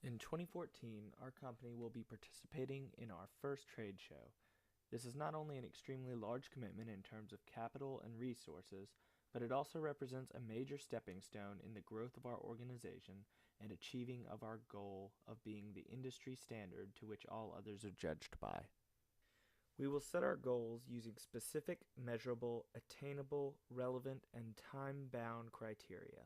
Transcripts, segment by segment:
In 2014, our company will be participating in our first trade show. This is not only an extremely large commitment in terms of capital and resources, but it also represents a major stepping stone in the growth of our organization and achieving of our goal of being the industry standard to which all others are judged by. We will set our goals using specific, measurable, attainable, relevant, and time-bound criteria.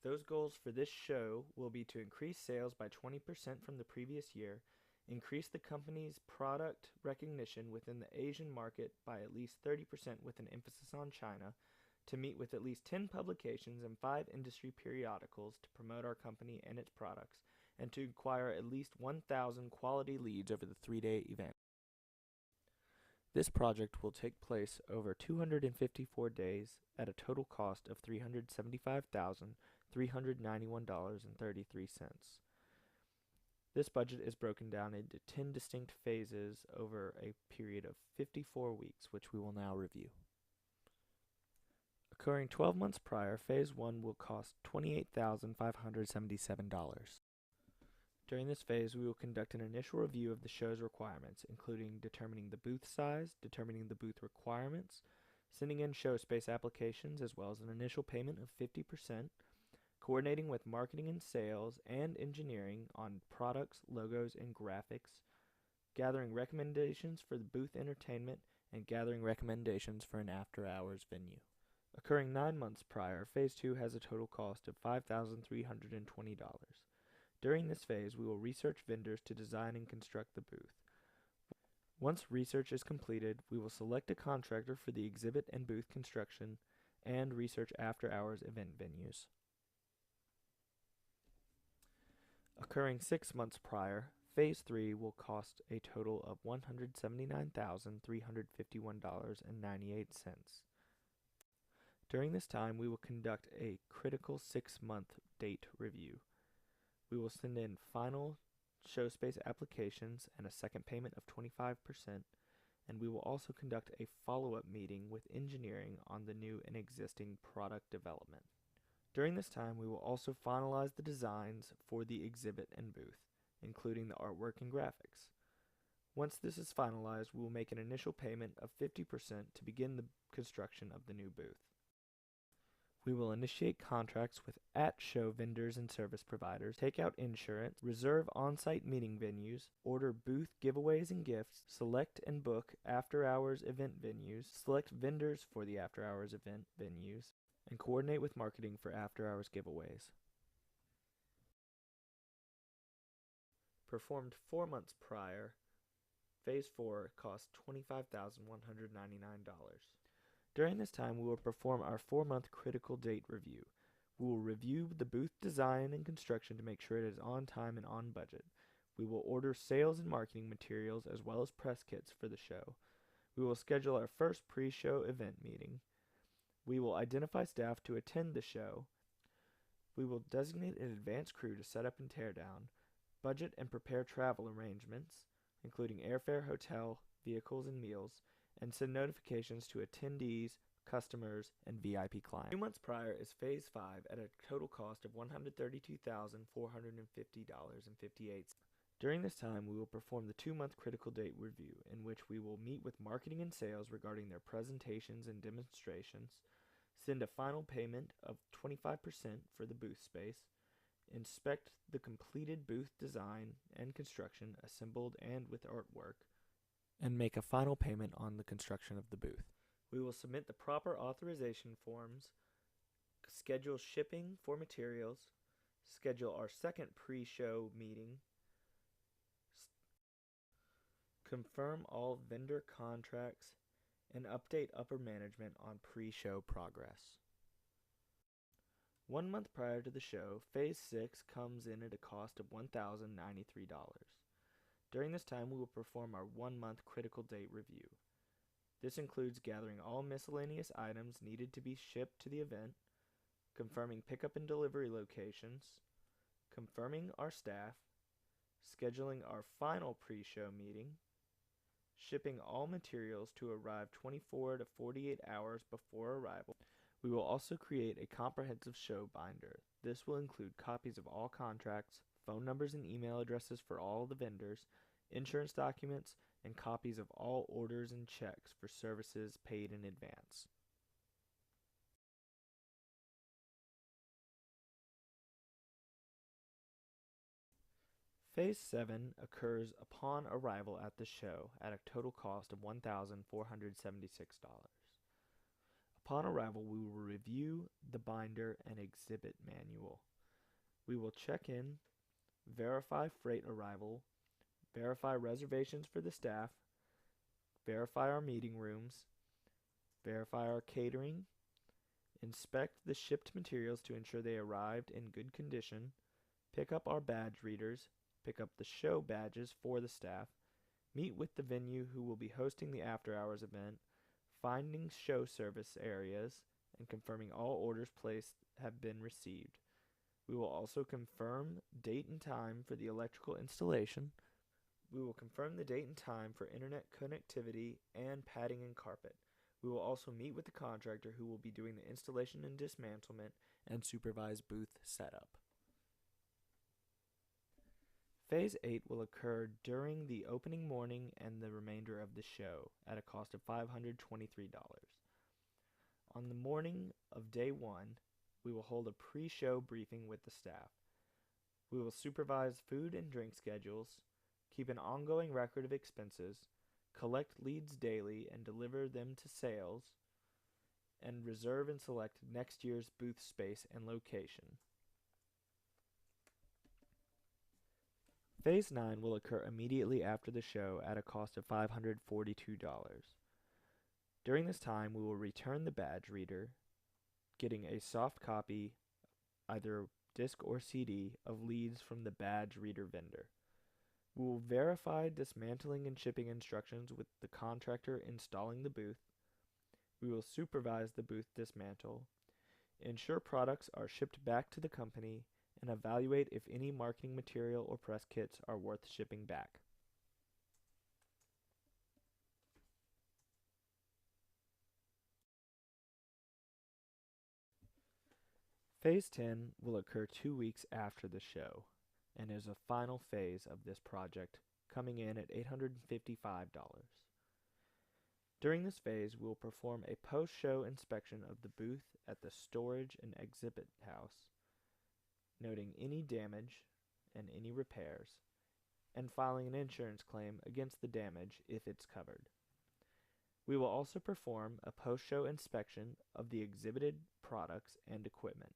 Those goals for this show will be to increase sales by 20% from the previous year, increase the company's product recognition within the Asian market by at least 30% with an emphasis on China, to meet with at least 10 publications and 5 industry periodicals to promote our company and its products, and to acquire at least 1,000 quality leads over the 3-day event. This project will take place over 254 days at a total cost of $375,391.33. This budget is broken down into 10 distinct phases over a period of 54 weeks, which we will now review. Occurring 12 months prior, Phase 1 will cost $28,577. During this phase, we will conduct an initial review of the show's requirements, including determining the booth size, determining the booth requirements, sending in show space applications, as well as an initial payment of 50%, coordinating with marketing and sales and engineering on products, logos, and graphics, gathering recommendations for the booth entertainment, and gathering recommendations for an after-hours venue. Occurring 9 months prior, Phase 2 has a total cost of $5,320. During this phase, we will research vendors to design and construct the booth. Once research is completed, we will select a contractor for the exhibit and booth construction and research after-hours event venues. Occurring 6 months prior, Phase 3 will cost a total of $179,351.98. During this time, we will conduct a critical 6-month date review. We will send in final show space applications and a second payment of 25%, and we will also conduct a follow-up meeting with engineering on the new and existing product development. During this time, we will also finalize the designs for the exhibit and booth, including the artwork and graphics. Once this is finalized, we will make an initial payment of 50% to begin the construction of the new booth. We will initiate contracts with at-show vendors and service providers, take out insurance, reserve on-site meeting venues, order booth giveaways and gifts, select and book after-hours event venues, select vendors for the after-hours event venues, and coordinate with marketing for after-hours giveaways. Performed 4 months prior, Phase 4 cost $25,199. During this time, we will perform our 4-month critical date review. We will review the booth design and construction to make sure it is on time and on budget. We will order sales and marketing materials as well as press kits for the show. We will schedule our first pre-show event meeting. We will identify staff to attend the show. We will designate an advance crew to set up and tear down, budget and prepare travel arrangements, including airfare, hotel, vehicles, and meals, and send notifications to attendees, customers, and VIP clients. 2 months prior is Phase 5 at a total cost of $132,450.58. During this time, we will perform the 2-month critical date review, in which we will meet with marketing and sales regarding their presentations and demonstrations, send a final payment of 25% for the booth space, inspect the completed booth design and construction assembled and with artwork, and make a final payment on the construction of the booth. We will submit the proper authorization forms, schedule shipping for materials, schedule our second pre-show meeting, confirm all vendor contracts, and update upper management on pre-show progress. 1 month prior to the show, Phase 6 comes in at a cost of $1,093. During this time, we will perform our 1-month critical date review. This includes gathering all miscellaneous items needed to be shipped to the event, confirming pickup and delivery locations, confirming our staff, scheduling our final pre-show meeting, shipping all materials to arrive 24 to 48 hours before arrival. We will also create a comprehensive show binder. This will include copies of all contracts, phone numbers and email addresses for all the vendors, insurance documents, and copies of all orders and checks for services paid in advance. Phase 7 occurs upon arrival at the show at a total cost of $1,476. Upon arrival, we will review the binder and exhibit manual. We will check in, verify freight arrival, verify reservations for the staff, verify our meeting rooms, verify our catering, inspect the shipped materials to ensure they arrived in good condition, pick up our badge readers, pick up the show badges for the staff, meet with the venue who will be hosting the after-hours event, finding show service areas, and confirming all orders placed have been received. We will also confirm date and time for the electrical installation. We will confirm the date and time for internet connectivity and padding and carpet. We will also meet with the contractor who will be doing the installation and dismantlement and supervise booth setup. Phase 8 will occur during the opening morning and the remainder of the show at a cost of $523. On the morning of day 1, we will hold a pre-show briefing with the staff. We will supervise food and drink schedules, keep an ongoing record of expenses, collect leads daily and deliver them to sales, and reserve and select next year's booth space and location. Phase 9 will occur immediately after the show at a cost of $542. During this time, we will return the badge reader, getting a soft copy, either disc or CD, of leads from the badge reader vendor. We will verify dismantling and shipping instructions with the contractor installing the booth. We will supervise the booth dismantle, ensure products are shipped back to the company, and evaluate if any marketing material or press kits are worth shipping back. Phase 10 will occur 2 weeks after the show and is a final phase of this project, coming in at $855. During this phase, we will perform a post-show inspection of the booth at the storage and exhibit house, noting any damage and any repairs, and filing an insurance claim against the damage if it's covered. We will also perform a post-show inspection of the exhibited products and equipment.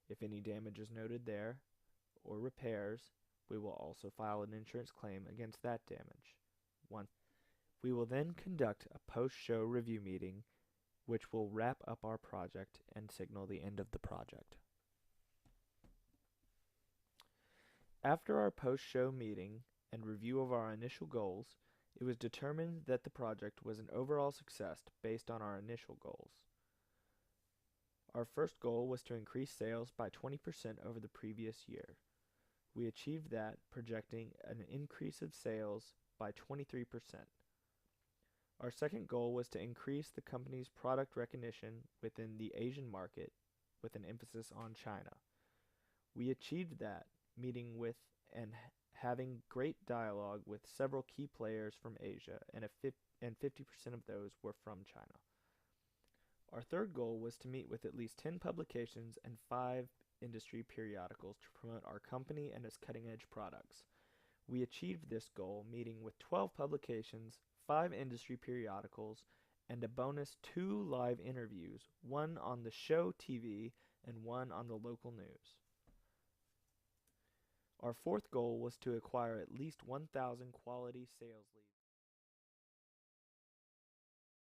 If any damage is noted there, or repairs, we will also file an insurance claim against that damage. We will then conduct a post-show review meeting, which will wrap up our project and signal the end of the project. After our post-show meeting and review of our initial goals, it was determined that the project was an overall success based on our initial goals. Our first goal was to increase sales by 20% over the previous year. We achieved that, projecting an increase of sales by 23%. Our second goal was to increase the company's product recognition within the Asian market, with an emphasis on China. We achieved that, meeting with and having great dialogue with several key players from Asia, and 50% of those were from China. Our third goal was to meet with at least 10 publications and 5 industry periodicals to promote our company and its cutting-edge products. We achieved this goal, meeting with 12 publications, 5 industry periodicals, and a bonus 2 live interviews, one on the show TV and one on the local news. Our fourth goal was to acquire at least 1,000 quality sales leads.